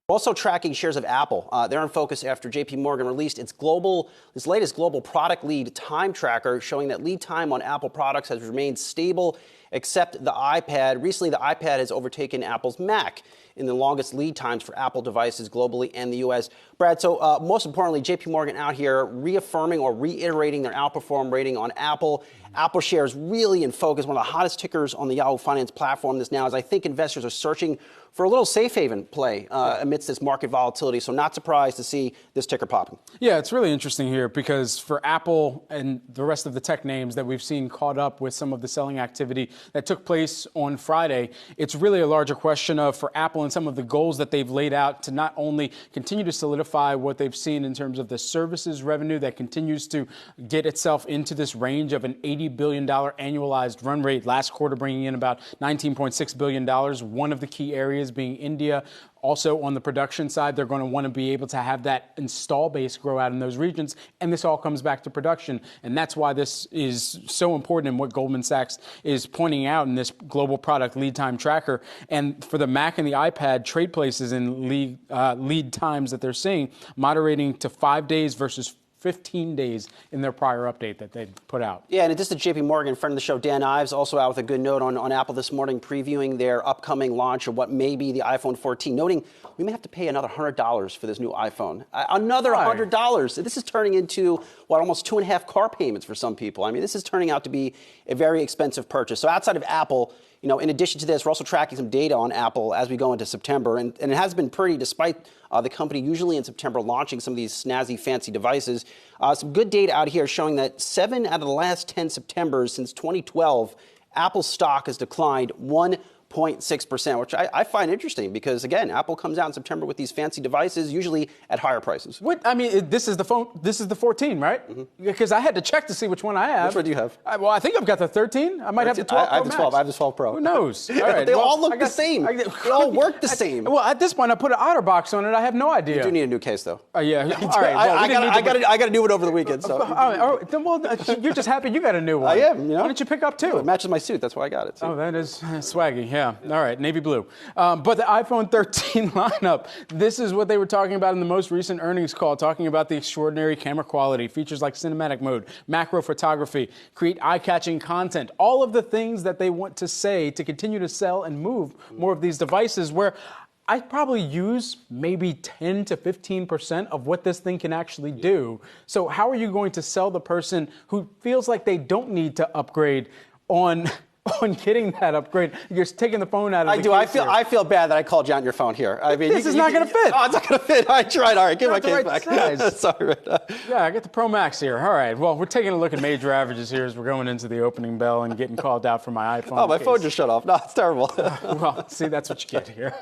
We're also tracking shares of Apple. They're in focus after JPMorgan released its latest global product lead time tracker, showing that lead time on Apple products has remained stable, except the iPad. Recently, the iPad has overtaken Apple's Mac in the longest lead times for Apple devices globally and the U.S. Brad, so most importantly, JPMorgan out here reaffirming or reiterating their outperform rating on Apple. Apple shares really in focus, one of the hottest tickers on the Yahoo Finance platform this now, as I think investors are searching for a little safe haven play amidst this market volatility. So not surprised to see this ticker popping. Yeah, it's really interesting here because for Apple and the rest of the tech names that we've seen caught up with some of the selling activity that took place on Friday, it's really a larger question of for Apple and some of the goals that they've laid out to not only continue to solidify what they've seen in terms of the services revenue that continues to get itself into this range of an $80 billion annualized run rate, last quarter bringing in about $19.6 billion, one of the key areas being India. Also, on the production side, they're going to want to be able to have that install base grow out in those regions, and this all comes back to production. And that's why this is so important in what Goldman Sachs is pointing out in this global product lead time tracker. And for the Mac and the iPad, trade places and lead times that they're seeing moderating to 5 days versus 15 days in their prior update that they put out. Yeah, and in addition to JPMorgan, friend of the show, Dan Ives, also out with a good note on Apple this morning, previewing their upcoming launch of what may be the iPhone 14, noting we may have to pay another $100 for this new iPhone. Another $100. This is turning into, almost 2.5 car payments for some people. I mean, this is turning out to be a very expensive purchase. So outside of Apple, in addition to this, we're also tracking some data on Apple as we go into September. And it has been pretty, despite the company usually in September launching some of these snazzy, fancy devices. Some good data out here showing that 7 out of the last 10 Septembers since 2012, Apple's stock has declined 1.6%, which I find interesting because, again, Apple comes out in September with these fancy devices, usually at higher prices. This is the phone. This is the 14, right? Mm-hmm. Because I had to check to see which one I have. Which one do you have? I think I've got the 13. I might have the 12 Pro I have the 12. Max. I have the 12 Pro. Who knows? All right. They all look the same. They all work the same. Well, at this point, I put an OtterBox on it. I have no idea. You do need a new case, though. Yeah. All right. Well, I got a new one over the weekend. So. You're just happy you got a new one. I am. Why didn't you pick up two? It matches my suit. That's why I got it. Oh, that is swaggy. Yeah. All right. Navy blue. But the iPhone 13 lineup, this is what they were talking about in the most recent earnings call, talking about the extraordinary camera quality, features like cinematic mode, macro photography, create eye-catching content, all of the things that they want to say to continue to sell and move more of these devices where I probably use maybe 10 to 15% of what this thing can actually do. So how are you going to sell the person who feels like they don't need to upgrade on getting that upgrade? You're taking the phone out of the case. I feel bad that I called you on your phone here. I mean, this is not going to fit. Oh, it's not going to fit. I tried. All right, give my case back. Size. Sorry. Yeah, I got the Pro Max here. All right. Well, we're taking a look at major averages here as we're going into the opening bell and getting called out for my iPhone. Oh, my phone just shut off. No, it's terrible. Well, see, that's what you get here.